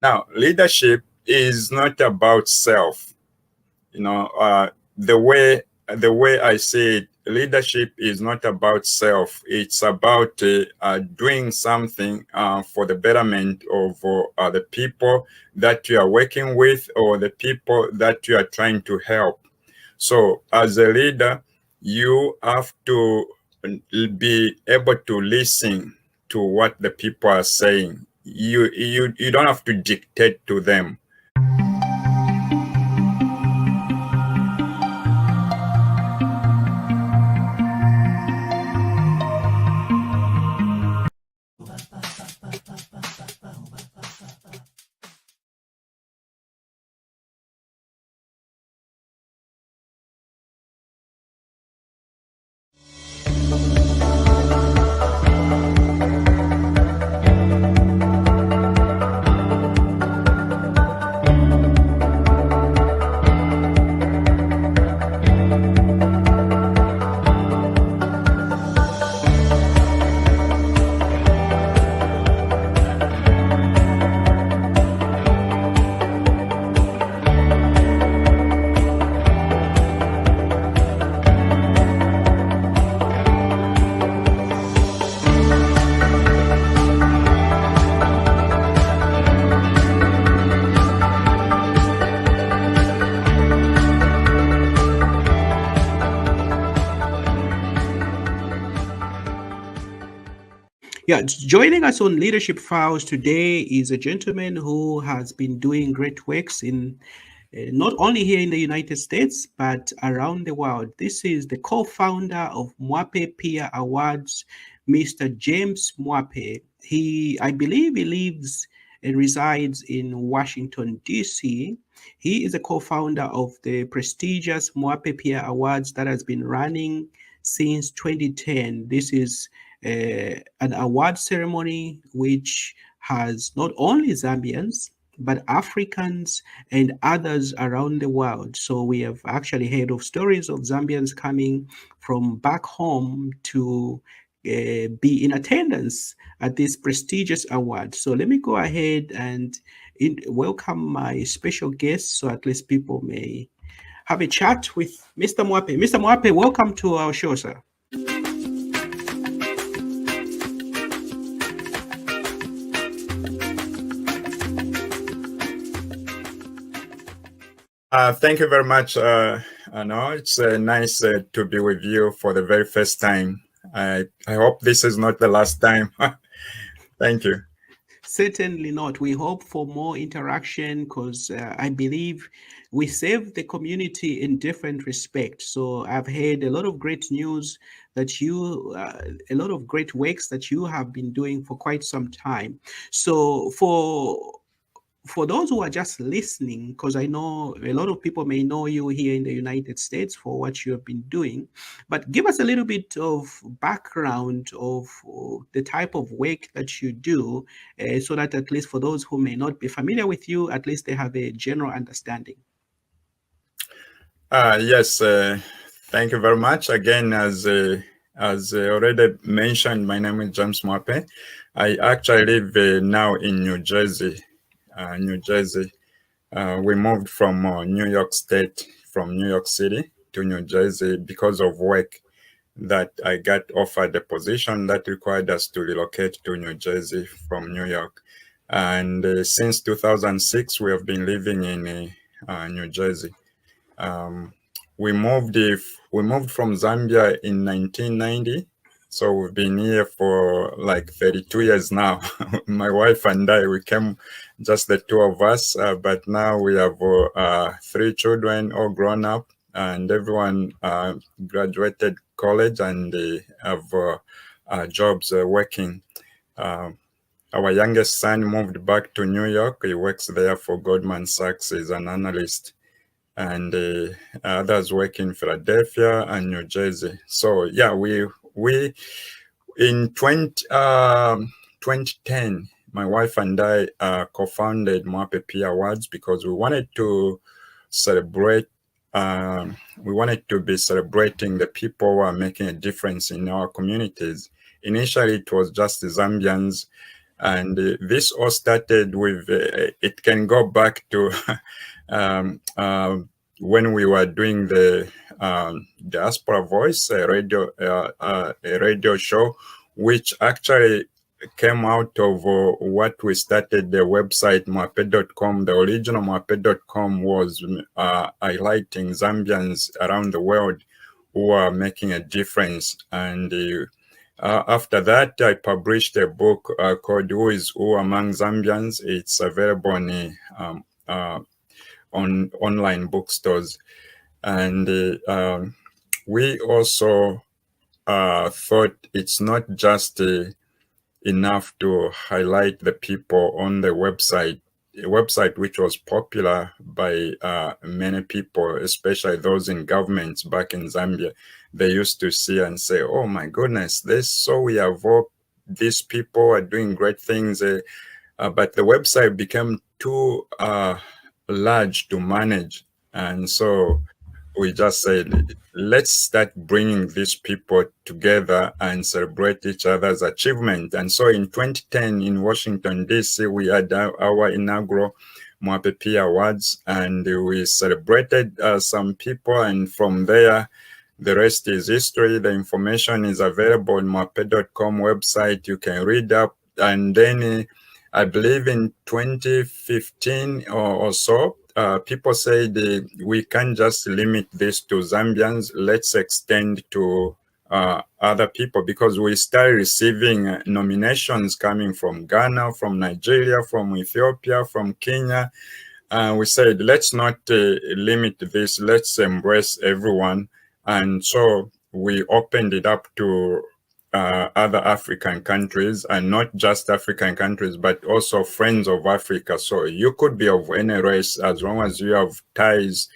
Now, leadership is not about self. You know, the way I say it, leadership is not about self. It's about doing something for the betterment of the people that you are working with or the people that you are trying to help. So, as a leader, you have to be able to listen to what the people are saying. You don't have to dictate to them. Yeah, joining us on Leadership Files today is a gentleman who has been doing great works in not only here in the United States, but around the world. This is the co-founder of Mwape Peer Awards, Mr. James Mwape. I believe he lives and resides in Washington, D.C. He is a co-founder of the prestigious Mwape Peer Awards that has been running since 2010. This is an award ceremony which has not only Zambians, but Africans and others around the world. So we have actually heard of stories of Zambians coming from back home to be in attendance at this prestigious award. So let me go ahead and welcome my special guest so at least people may have a chat with Mr. Mwape. Mr. Mwape, welcome to our show, sir. Thank you very much. I know it's nice to be with you for the very first time. I hope this is not the last time. Thank you. Certainly not. We hope for more interaction because I believe we serve the community in different respects. So I've heard a lot of great news that a lot of great works that you have been doing for quite some time. So for those who are just listening, because I know a lot of people may know you here in the United States for what you have been doing, but give us a little bit of background of the type of work that you do, so that at least for those who may not be familiar with you, at least they have a general understanding. Yes, thank you very much. Again, as already mentioned, my name is James Mwape. I actually live now in New Jersey. We moved from New York State, from New York City to New Jersey because of work that I got offered a position that required us to relocate to New Jersey from New York. And since 2006, we have been living in New Jersey. We moved from Zambia in 1990. So we've been here for like 32 years now. My wife and I, we came just the two of us, but now we have 3 children all grown up, and everyone graduated college and they have jobs working. Our youngest son moved back to New York. He works there for Goldman Sachs. He's an analyst. And others work in Philadelphia and New Jersey. So yeah, we in 2010, my wife and I co-founded Mwape Peer Awards because we wanted to celebrate. We wanted to be celebrating the people who are making a difference in our communities. Initially, it was just the Zambians, And this all started with, it can go back to um, when we were doing the Diaspora Voice, a radio show, which actually came out of what we started the website Mwape.com. The original Mwape.com was highlighting Zambians around the world who are making a difference. And after that, I published a book called Who is Who Among Zambians. It's available on online bookstores. And we also thought it's not just enough to highlight the people on the website, a website which was popular by many people, especially those in governments back in Zambia. They used to see and say, oh my goodness, we have all these people are doing great things. But the website became too large to manage. And so we just said, let's start bringing these people together and celebrate each other's achievement. And so in 2010 in Washington, D.C., we had our inaugural Mwape Peer Awards, and we celebrated some people. And from there, the rest is history. The information is available on Mwape.com website. You can read up. And then I believe in 2015 or so, people said we can't just limit this to Zambians. Let's extend to other people, because we started receiving nominations coming from Ghana, from Nigeria, from Ethiopia, from Kenya. We said, let's not limit this. Let's embrace everyone. And so we opened it up to other African countries, and not just African countries, but also friends of Africa. So you could be of any race as long as you have ties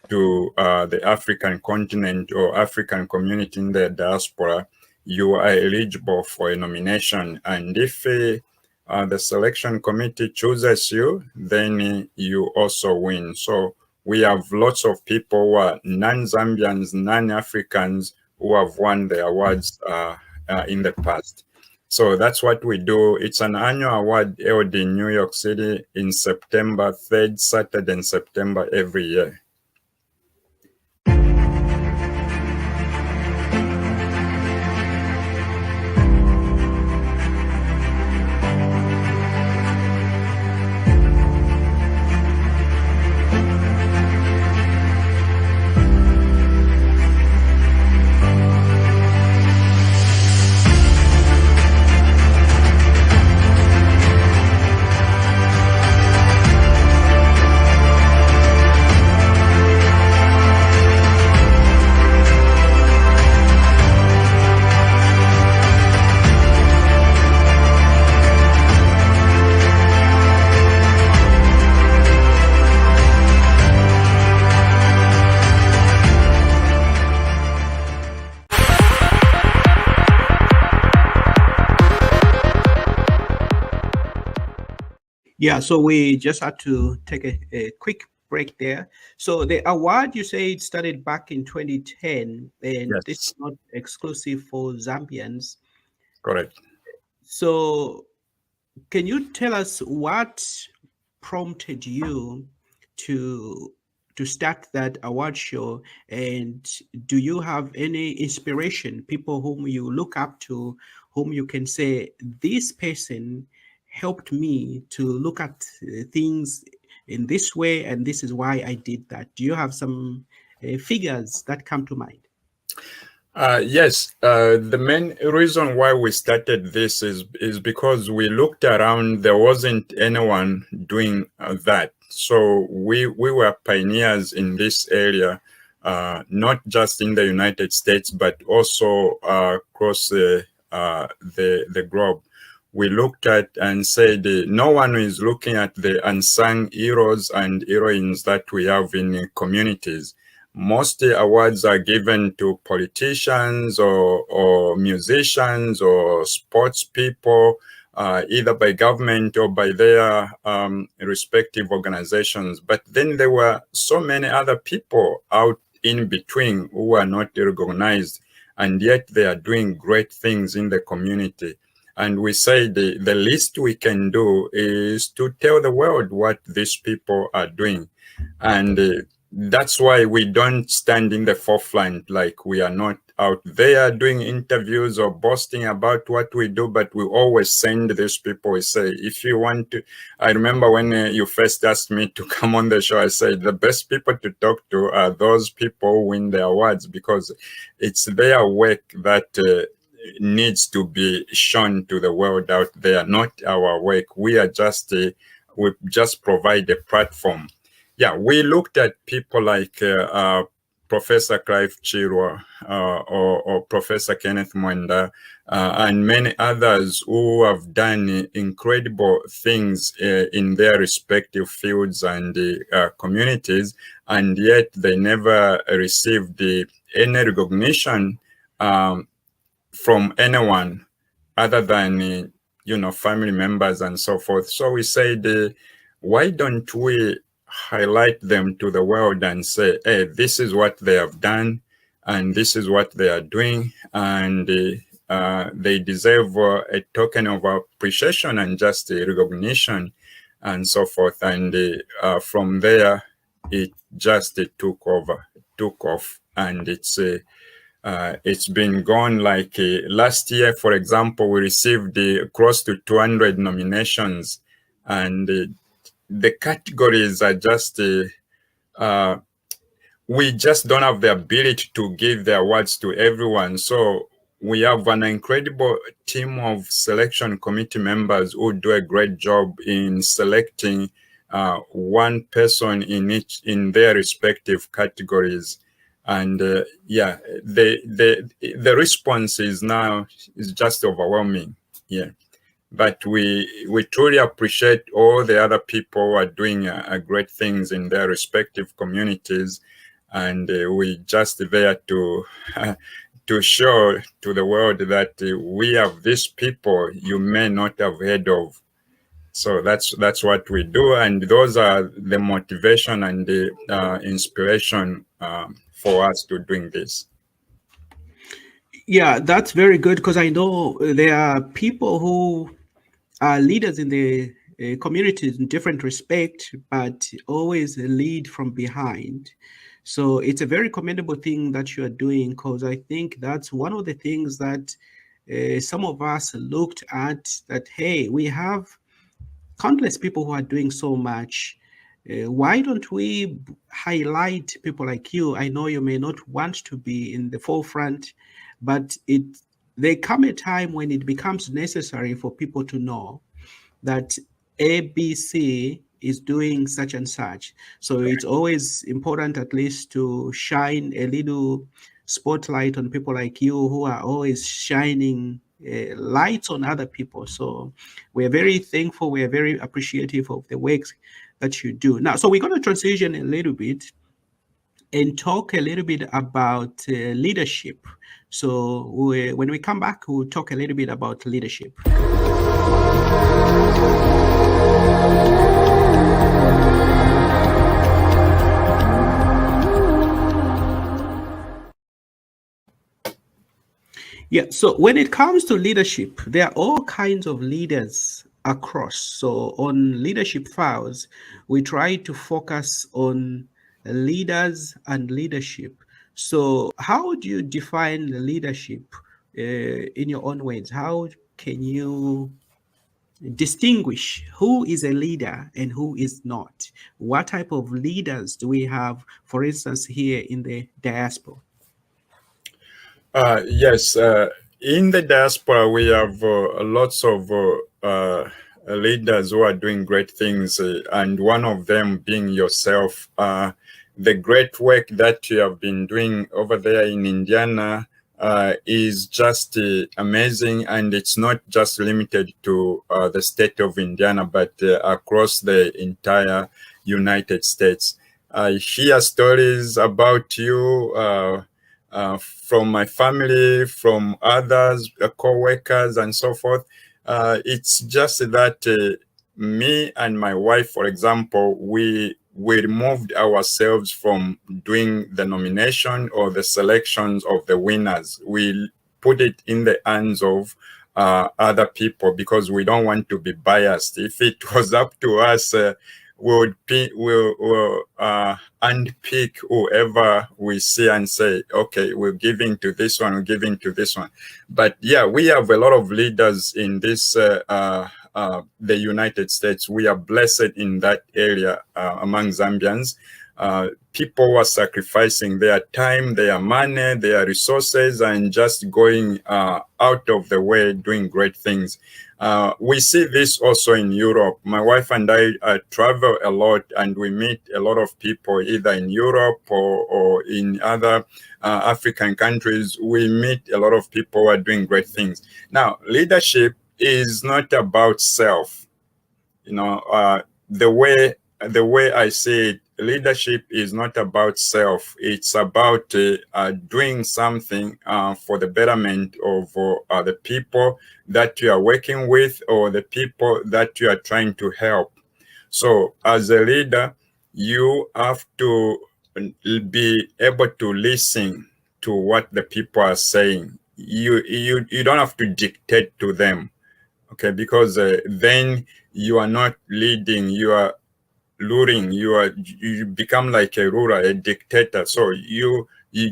to the African continent or African community in the diaspora, you are eligible for a nomination. And if the selection committee chooses you, then you also win. So we have lots of people who are non-Zambians, non-Africans, who have won the awards in the past. So that's what we do. It's an annual award held in New York City in September, 3rd Saturday in September every year. Yeah, so we just had to take a quick break there. So the award, you say it started back in 2010, and Yes. this is not exclusive for Zambians. Correct. So can you tell us what prompted you to start that award show, and do you have any inspiration, people whom you look up to, whom you can say, this person helped me to look at things in this way, and this is why I did that? Do you have some figures that come to mind? Yes, the main reason why we started this is because we looked around. There wasn't anyone doing that. So we were pioneers in this area, not just in the United States, but also across the globe. We looked at and said, no one is looking at the unsung heroes and heroines that we have in communities. Most awards are given to politicians or musicians or sports people, either by government or by their respective organizations. But then there were so many other people out in between who are not recognized, and yet they are doing great things in the community. And we say the least we can do is to tell the world what these people are doing. And that's why we don't stand in the forefront, like we are not out there doing interviews or boasting about what we do, but we always send these people. We say, if you want to, I remember when you first asked me to come on the show, I said the best people to talk to are those people who win the awards, because it's their work that needs to be shown to the world out there, not our work. We are just we just provide a platform. Yeah, we looked at people like Professor Clive Chirwa or Professor Kenneth Mwenda and many others who have done incredible things in their respective fields and communities, and yet they never received any recognition from anyone other than family members and so forth. So we said, why don't we highlight them to the world and say, hey, this is what they have done and this is what they are doing, and they deserve a token of appreciation and just recognition and so forth. And from there, it just took off, and it's been gone. Like last year, for example, we received close to 200 nominations, and the categories are just we just don't have the ability to give the awards to everyone. So we have an incredible team of selection committee members who do a great job in selecting one person in their respective categories. And yeah, the response is just overwhelming. Yeah, but we truly appreciate all the other people who are doing great things in their respective communities, and we just there to to show to the world that we have these people you may not have heard of. So that's what we do, and those are the motivation and the inspiration for us to doing this. Yeah, that's very good, because I know there are people who are leaders in the communities in different respect, but always lead from behind. So it's a very commendable thing that you are doing, because I think that's one of the things that some of us looked at, that, hey, we have countless people who are doing so much. Why don't we highlight people like you? I know you may not want to be in the forefront, but there come a time when it becomes necessary for people to know that ABC is doing such and such. So it's always important, at least, to shine a little spotlight on people like you, who are always shining lights on other people. So we're very thankful. We are very appreciative of the work that you do. Now, so we're going to transition a little bit and talk a little bit about leadership. So when we come back, we'll talk a little bit about leadership. Yeah, so when it comes to leadership, there are all kinds of leaders across. So on leadership files, we try to focus on leaders and leadership. So how do you define the leadership in your own words? How can you distinguish who is a leader and who is not? What type of leaders do we have, for instance, here in the diaspora? Yes, in the diaspora, we have lots of leaders who are doing great things, and one of them being yourself. The great work that you have been doing over there in Indiana is just amazing, and it's not just limited to the state of Indiana, but across the entire United States. I hear stories about you from my family, from others, co-workers, and so forth. It's just that me and my wife, for example, we removed ourselves from doing the nomination or the selections of the winners. We put it in the hands of other people, because we don't want to be biased. If it was up to us, we'll unpick whoever we see and say, okay, we're giving to this one, we're giving to this one. But yeah, we have a lot of leaders in this the United States. We are blessed in that area among Zambians. People who are sacrificing their time, their money, their resources, and just going out of the way, doing great things. We see this also in Europe. My wife and I travel a lot, and we meet a lot of people either in Europe or in other African countries. We meet a lot of people who are doing great things. Now, leadership is not about self. You know, the way I see it, leadership is not about self. It's about doing something for the betterment of the people that you are working with, or the people that you are trying to help. So as a leader, you have to be able to listen to what the people are saying. You don't have to dictate to them, okay? Because then you are not leading, you are luring, you become like a ruler, a dictator. So you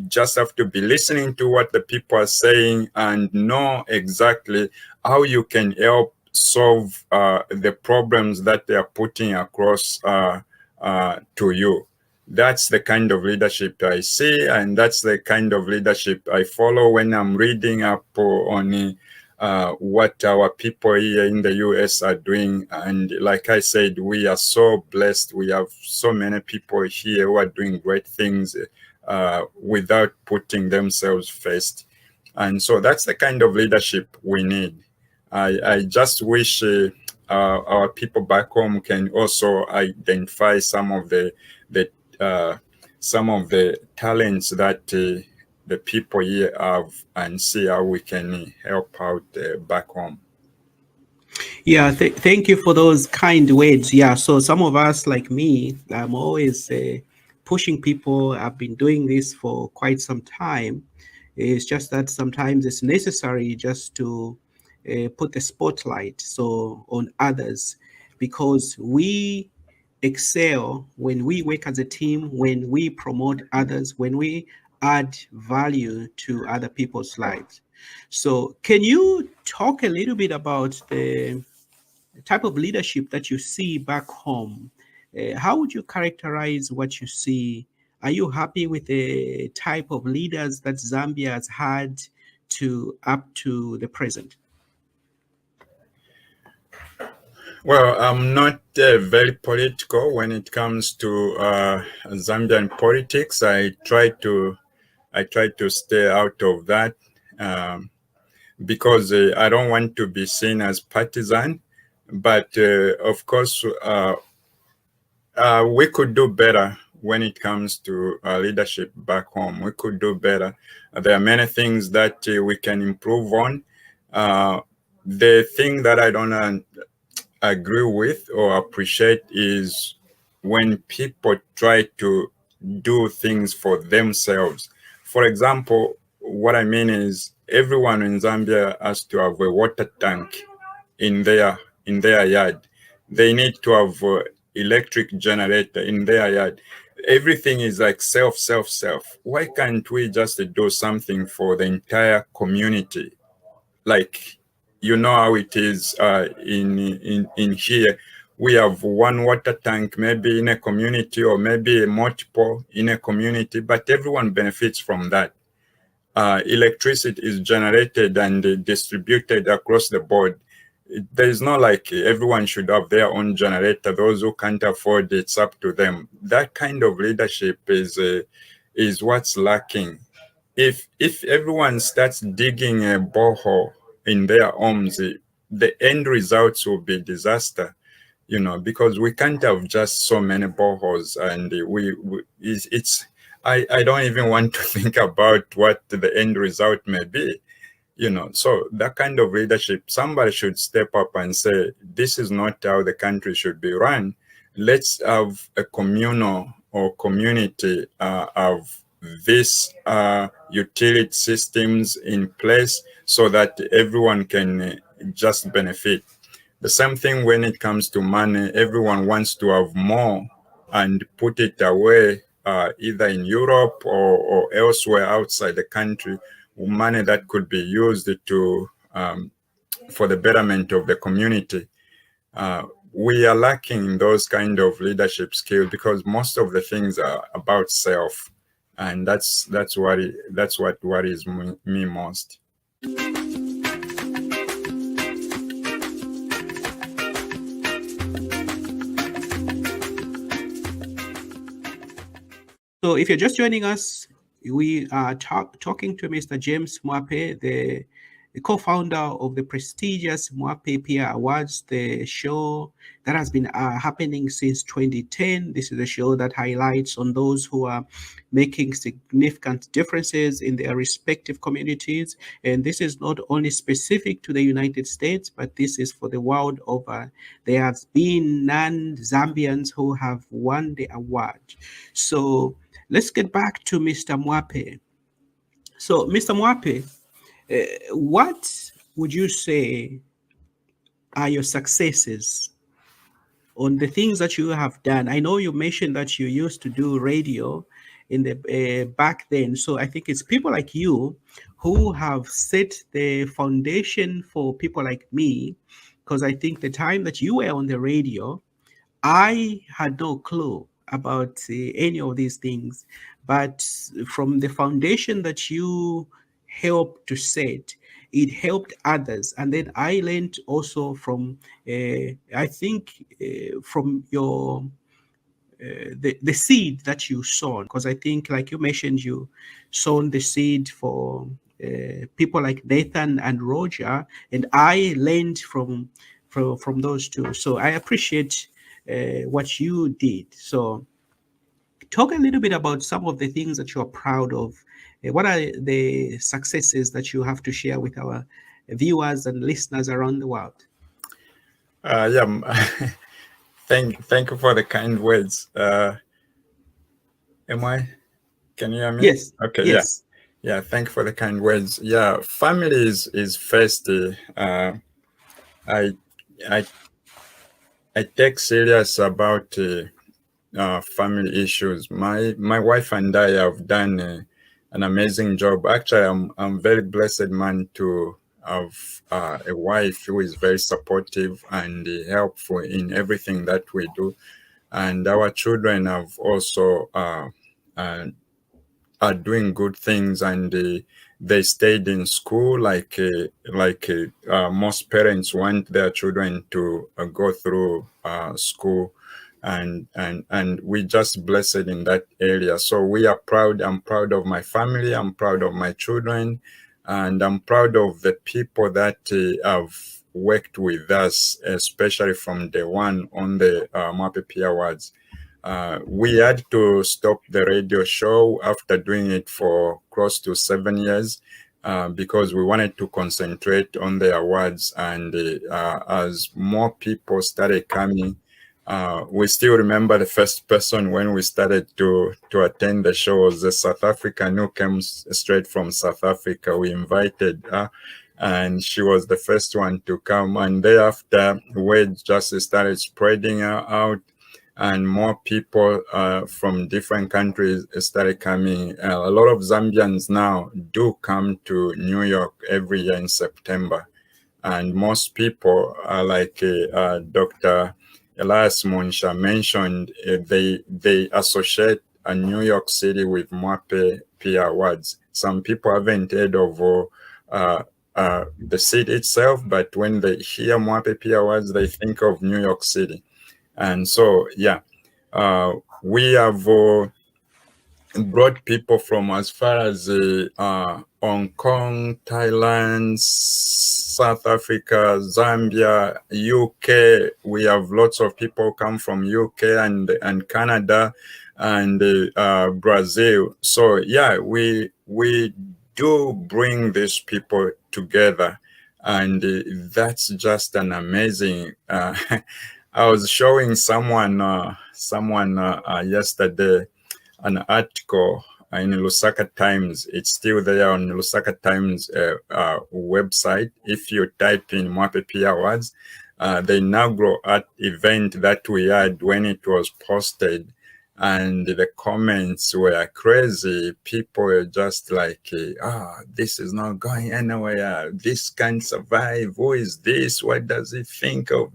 just have to be listening to what the people are saying and know exactly how you can help solve the problems that they are putting across to you. That's the kind of leadership I see, and that's the kind of leadership I follow when I'm reading up on what our people here in the US are doing. And like I said, we are so blessed. We have so many people here who are doing great things without putting themselves first. And so that's the kind of leadership we need. I just wish our people back home can also identify some of the some of the talents that the people here have, and see how we can help out back home. Yeah, thank you for those kind words. Yeah, so some of us, like me, I'm always pushing people. I've been doing this for quite some time. It's just that sometimes it's necessary just to put the spotlight so on others, because we excel when we work as a team, when we promote others, when we add value to other people's lives. So, can you talk a little bit about the type of leadership that you see back home? How would you characterize what you see? Are you happy with the type of leaders that Zambia has had to up to the present? Well, I'm not very political when it comes to Zambian politics. I try to stay out of that, because I don't want to be seen as partisan. But of course, we could do better when it comes to leadership back home. We could do better. There are many things that we can improve on. The thing that I don't agree with or appreciate is when people try to do things for themselves. For example, what I mean is everyone in Zambia has to have a water tank in their yard. They need to have electric generator in their yard. Everything is like self. Why can't we just do something for the entire community? Like, you know how it is in here. We have one water tank maybe in a community, or maybe multiple in a community, but everyone benefits from that. Electricity is generated and distributed across the board. There is not like everyone should have their own generator. Those who can't afford, it's up to them. That kind of leadership is what's lacking. If everyone starts digging a borehole in their homes, the end results will be disaster. You know, because we can't have just so many boreholes, and it's I don't even want to think about what the end result may be. You know, so that kind of leadership, somebody should step up and say, this is not how the country should be run. Let's have a communal or community of these utility systems in place so that everyone can just benefit. The same thing when it comes to money, everyone wants to have more and put it away, either in Europe or elsewhere outside the country, money that could be used to for the betterment of the community. We are lacking those kind of leadership skills because most of the things are about self, and that's what worries me most. So if you're just joining us, we are talking to Mr. James Mwape, the co-founder of the prestigious Mwape Peer Awards, the show that has been happening since 2010. This is a show that highlights on those who are making significant differences in their respective communities. And this is not only specific to the United States, but this is for the world over. There have been non-Zambians who have won the award. So let's get back to Mr. Mwape. So, Mr. Mwape, what would you say are your successes on the things that you have done? I know you mentioned that you used to do radio in the back then. So I think it's people like you who have set the foundation for people like me, because I think the time that you were on the radio, I had no clue about any of these things, but from the foundation that you helped to set, it helped others. And then I learned also from, I think, from your the seed that you sown, because I think, like you mentioned, you sown the seed for people like Nathan and Roger, and I learned from those two. So I appreciate what you did. So talk a little bit about some of the things that you're proud of. What are the successes that you have to share with our viewers and listeners around the world? Yeah, thank you for the kind words. Am I? Can you hear me? Yes, Okay, yeah. yes. Yeah, thank you for the kind words. Yeah, family is first. I I I take serious about family issues. My wife and I have done an amazing job. Actually, I'm very blessed man to have a wife who is very supportive and helpful in everything that we do, and our children have also uh, are doing good things, and they stayed in school most parents want their children to go through school, and we just blessed in that area. So we are proud. I'm proud of my family, I'm proud of my children, and I'm proud of the people that have worked with us, especially from day one on the Mwape Peer Awards. We had to stop the radio show after doing it for close to 7 years because we wanted to concentrate on the awards. And as more people started coming, we still remember the first person when we started to attend the show was a South African who came straight from South Africa. We invited her, and she was the first one to come. And thereafter, word just started spreading out, and more people from different countries started coming. A lot of Zambians now do come to New York every year in September, and most people, like Dr. Elias Monsha mentioned, they associate New York City with Mwape Peer Awards. Some people haven't heard of the city itself, but when they hear Mwape Peer Awards, they think of New York City. And so, yeah, we have brought people from as far as Hong Kong, Thailand, South Africa, Zambia, UK. We have lots of people come from UK and Canada and Brazil. So yeah, we do bring these people together, and that's just an amazing. I was showing someone yesterday an article in Lusaka Times. It's still there on Lusaka Times website. If you type in Mwape Peer Awards, the inaugural art event that we had when it was posted, and the comments were crazy. People were just like, this is not going anywhere. This can't survive. Who is this? What does he think of?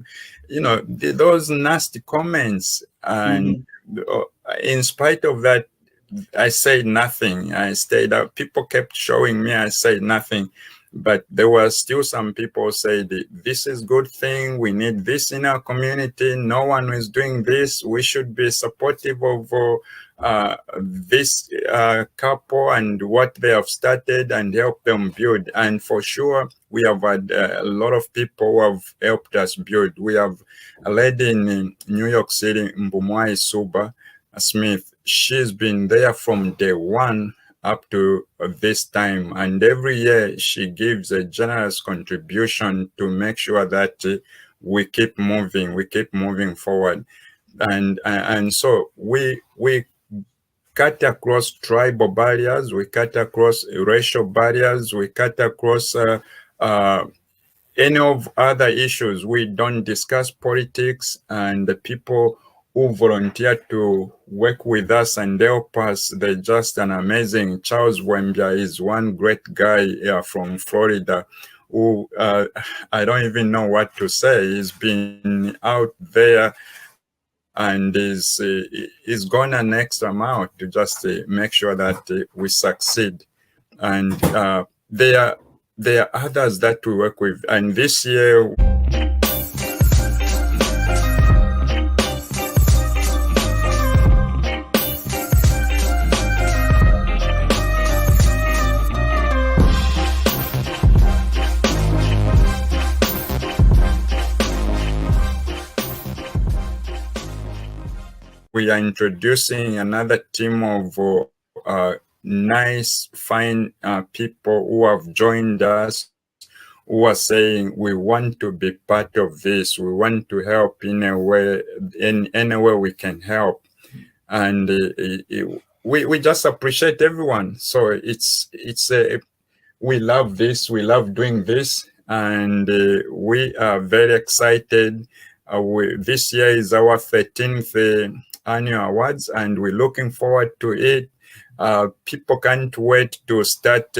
Those nasty comments. And in spite of that, I said nothing. I stayed up. People kept showing me. I said nothing. But there were still some people say, this is good thing. We need this in our community. No one is doing this. We should be supportive of this couple and what they have started and help them build. And for sure, we have had a lot of people who have helped us build. We have a lady in New York City, Mbumwai Suba Smith. She's been there from day one up to this time, and every year she gives a generous contribution to make sure that we keep moving forward. And so we cut across tribal barriers, we cut across racial barriers, we cut across any of other issues. We don't discuss politics, and the people who volunteer to work with us and help us, they're just an amazing. Charles Wembia is one great guy from Florida who I don't even know what to say. He's been out there and is gone an extra mile to just make sure that we succeed. And there are others that we work with. And this year, we are introducing another team of nice, fine people who have joined us, who are saying, we want to be part of this. We want to help in a way, in any way we can help. And we just appreciate everyone. So we love this. We love doing this. And we are very excited. This year is our 13th annual awards, and we're looking forward to it. People can't wait to start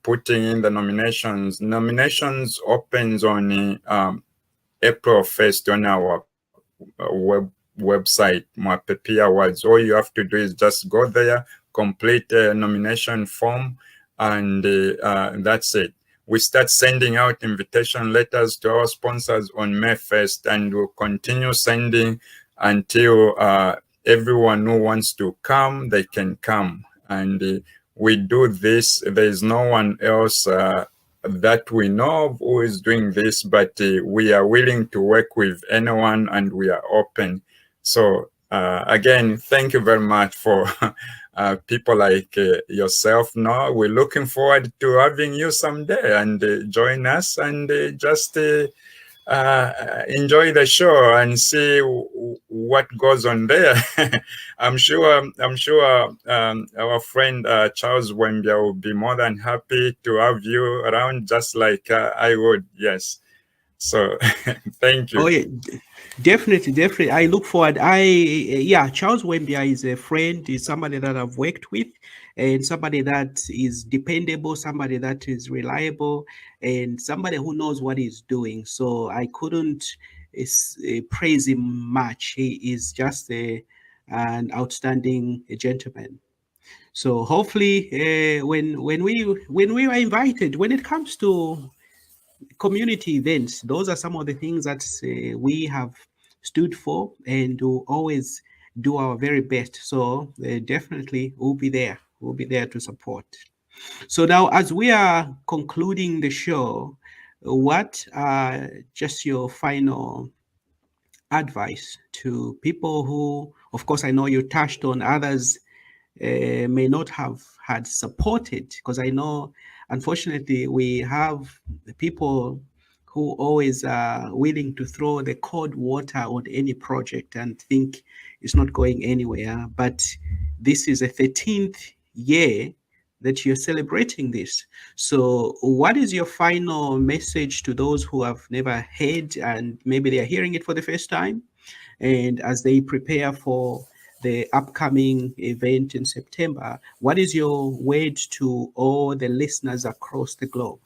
putting in the nominations. Nominations opens on April 1st on our website, Mwape Peer Awards. All you have to do is just go there, complete a nomination form, and that's it. We start sending out invitation letters to our sponsors on May 1st, and we'll continue sending until everyone who wants to come, they can come. And we do this. There is no one else that we know of who is doing this, but we are willing to work with anyone, and we are open. So again, thank you very much for people like yourself. Now we're looking forward to having you someday and join us and just enjoy the show and see what goes on there. I'm sure our friend Charles Wembia will be more than happy to have you around, just like I would. Yes. So thank you. Oh yeah, definitely. I look forward. Charles Wembia is a friend, is somebody that I've worked with, and somebody that is dependable, somebody that is reliable, and somebody who knows what he's doing. So I couldn't praise him much. He is just an outstanding gentleman. So hopefully, when we are invited, when it comes to community events, those are some of the things that we have stood for, and will always do our very best. So definitely we'll be there. We'll be there to support. So now, as we are concluding the show, what are just your final advice to people who, of course, I know you touched on others may not have had supported, because I know, unfortunately, we have people who always are willing to throw the cold water on any project and think it's not going anywhere. But this is a 13th year that you're celebrating this. So, what is your final message to those who have never heard and maybe they are hearing it for the first time? And as they prepare for the upcoming event in September, what is your word to all the listeners across the globe?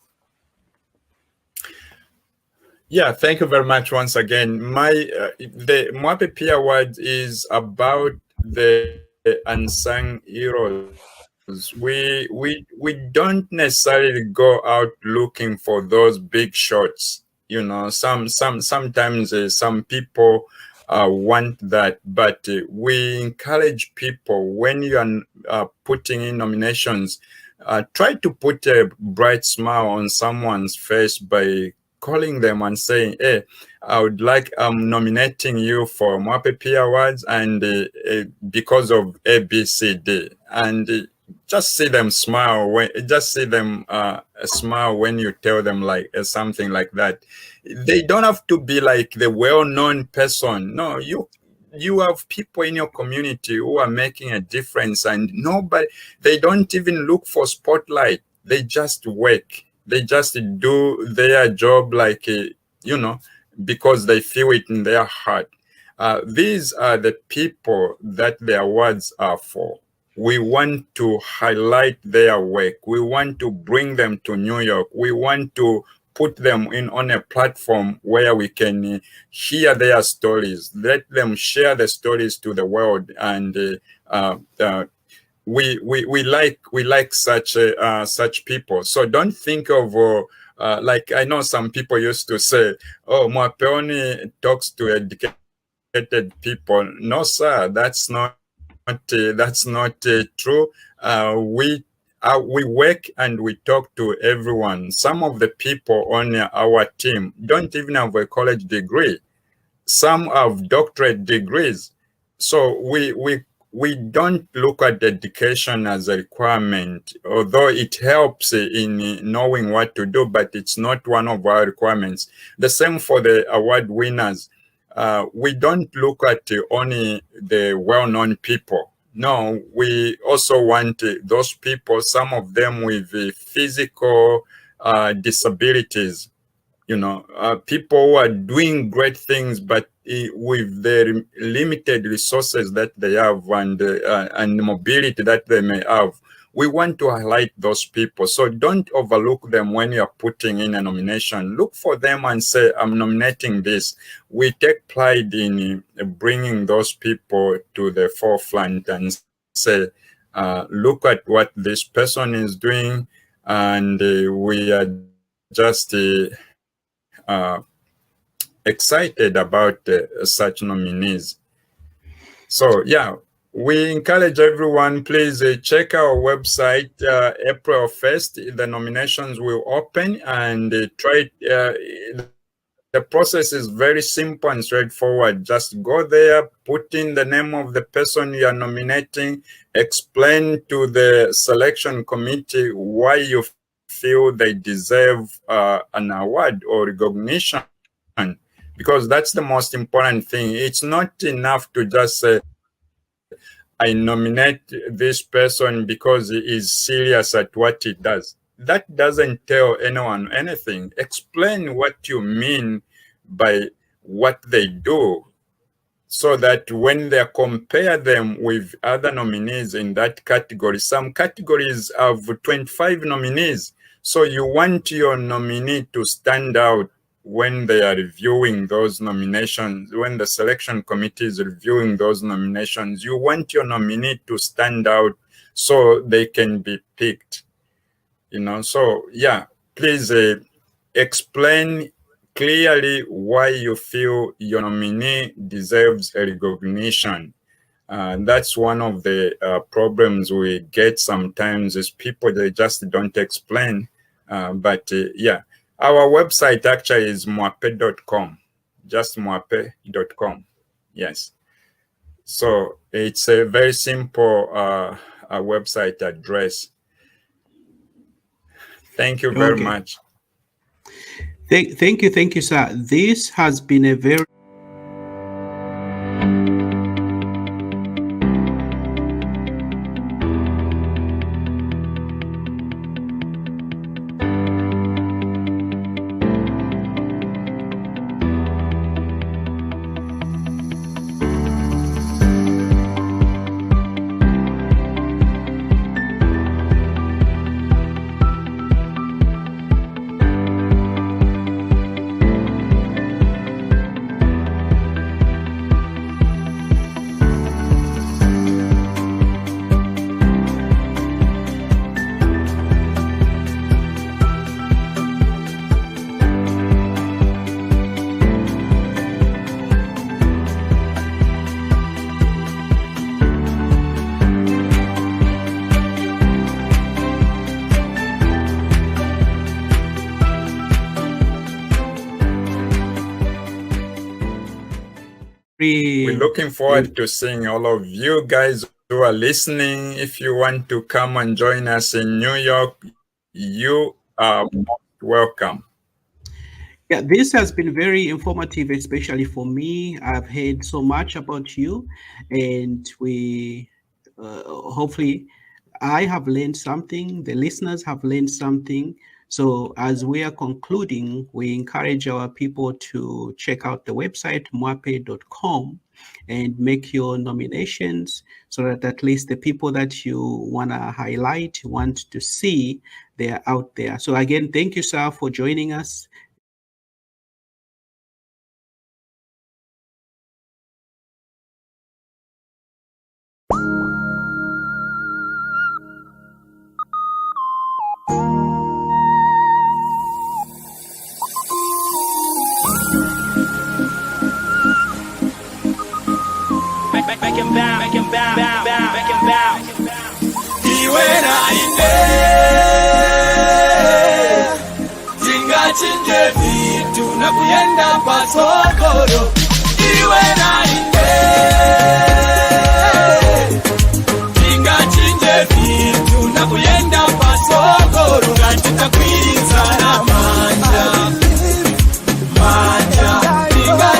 Yeah, thank you very much once again. The Mwape Peer Awards is about the unsung heroes. We don't necessarily go out looking for those big shots. Sometimes some people want that, but we encourage people when you are putting in nominations, try to put a bright smile on someone's face by calling them and saying, "Hey, I'm nominating you for Mwape Peer Awards, and because of A, B, C, D," and just see them smile smile when you tell them like something like that. They don't have to be like the well-known person. No, you have people in your community who are making a difference, and they don't even look for spotlight. They just work. They just do their job because they feel it in their heart. These are the people that the awards are for. We want to highlight their work. We want to bring them to New York. We want to put them on a platform where we can hear their stories, let them share the stories to the world, and we like such people. So don't think of like I know some people used to say, "Oh, Mwape only talks to educated people." No, sir, that's not true. We work and we talk to everyone. Some of the people on our team don't even have a college degree. Some have doctorate degrees. So we don't look at education as a requirement, although it helps in knowing what to do, but it's not one of our requirements. The same for the award winners. We don't look at only the well-known people. No, we also want those people, some of them with physical disabilities, people who are doing great things, but with the limited resources that they have and the mobility that they may have. We want to highlight those people. So don't overlook them when you're putting in a nomination. Look for them and say, "I'm nominating this." We take pride in bringing those people to the forefront and say, "Look at what this person is doing." And we are just excited about such nominees. So yeah, we encourage everyone, please check our website. April 1st, the nominations will open, and the process is very simple and straightforward. Just go there, put in the name of the person you are nominating, explain to the selection committee why you feel they deserve an award or recognition, because that's the most important thing. It's not enough to just say, "I nominate this person because he is serious at what he does." That doesn't tell anyone anything. Explain what you mean by what they do, so that when they compare them with other nominees in that category, some categories have 25 nominees. So you want your nominee to stand out when they are reviewing those nominations, when the selection committee is reviewing those nominations. You want your nominee to stand out so they can be picked. So yeah, please explain clearly why you feel your nominee deserves a recognition. That's one of the problems we get sometimes, is people, they just don't explain. But yeah, our website actually is mwape.com, just mwape.com. Yes. So it's a very simple website address. Thank you very much. Thank you, sir. This has been a very We're looking forward to seeing all of you guys who are listening. If you want to come and join us in New York, you are welcome. Yeah, this has been very informative, especially for me. I've heard so much about you, and we hopefully I have learned something. The listeners have learned something. So as we are concluding, we encourage our people to check out the website mwape.com and make your nominations so that at least the people that you want to highlight, want to see, they're out there. So again, thank you, sir, for joining us. Chinje vitu na kuyenda pasokoro iwe na inde chinje vitu na kuyenda pasokoro katika kwiza na manja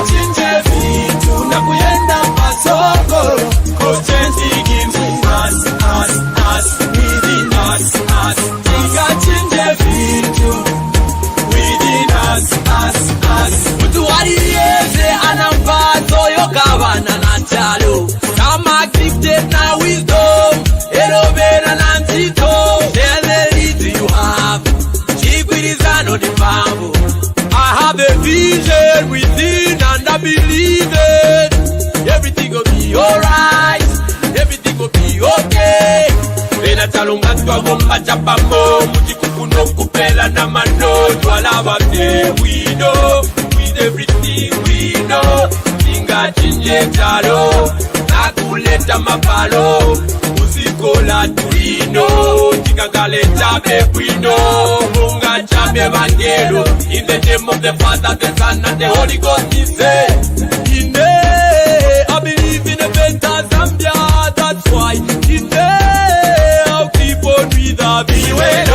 chinje vitu na kuyenda pasokoro kochendi gives us within us chinje vitu Mutu wariyeze anampazo yokabana na chalo Kama gifted na wisdom Erovera na ntito Tell the lead you have Chikwirizano di mambo I have a vision within and I believe it Everything will be alright Everything will be okay Vena talunga tuwa gomba chapamo Mujikukuno kupela na mano Twalaba we know with everything we know Tinga chinje chalo Nakuleta mapalo Usikola tuino Tinga galeta bekwino Munga chambe vangelo In the name of the Father, the Son and the Holy Ghost he say I believe in a better Zambia That's why I'll keep on with the beware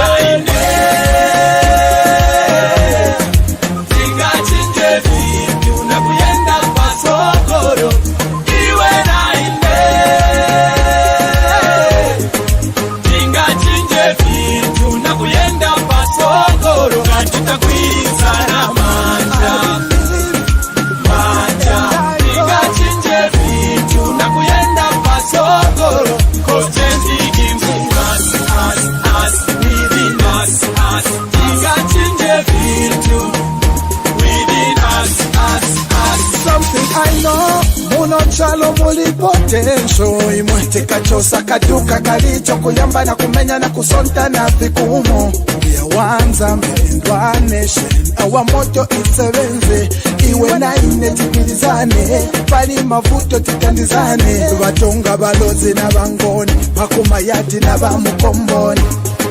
Chalo muli potential imwete kachosa kaduka kalicho kuyamba na kumenya na kusonta na vikumo ya wanza mbendwa nation awa moto itsebenze iwe na inetibilizane pali mavuto titandizane batonga balozi na bangoni makumayati na bamukomboni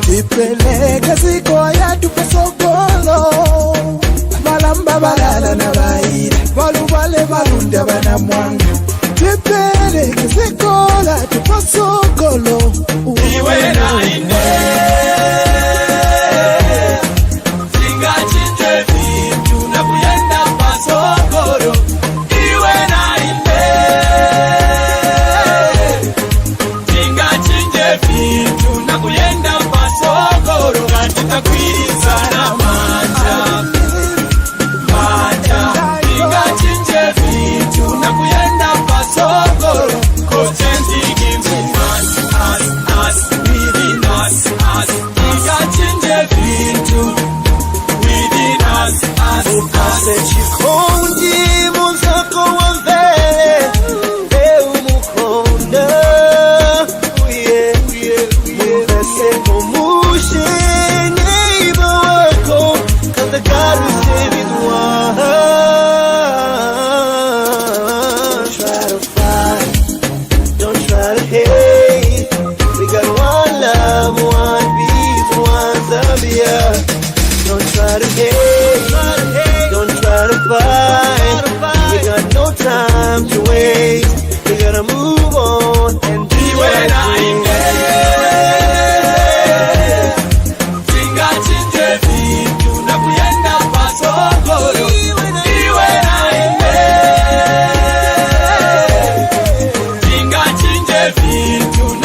tipeleke ziko yatu pesokolo balamba balala na baira balubale balunda bana mwanga Tepele kizikola tupasokolo iwe na ine Tinga chinje vitu na kuyenda pasokolo iwe na ine Tinga chinje vitu na kuyenda pasokolo katika kwiza na manja Tinga chinje vitu na kuyenda Sokoro, Kochendi gives us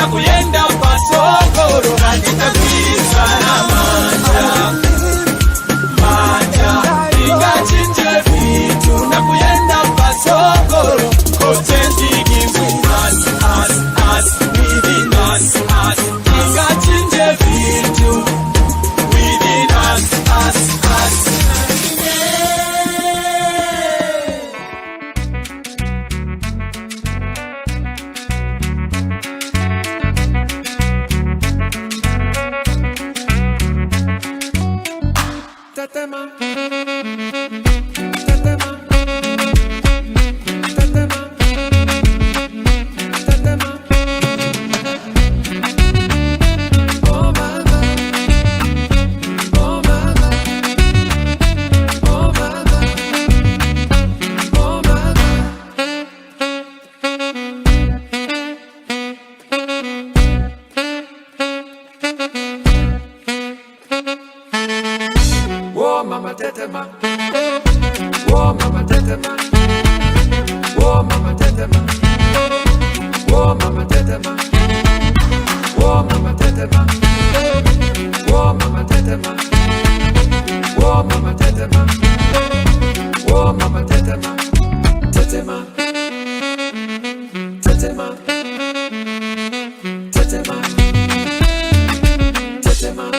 nakuyenda pasokoro nganditagwisa na manja ingachinje vitu nakuyenda pasokoro mama tetema, oh mama tetema, oh mama tetema, oh mama tetema, oh mama tetema, oh mama tetema, oh mama tetema, oh mama tetema, tetema, tetema, tetema, tetema.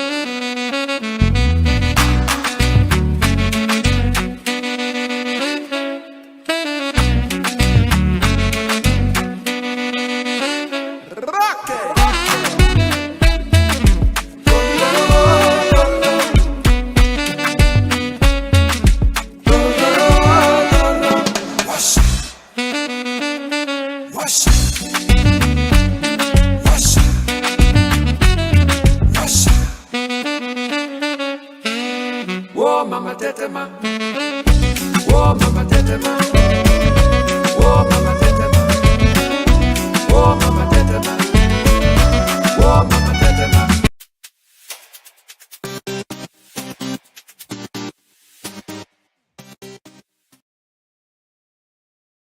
Mama tetema, oh mama tetema.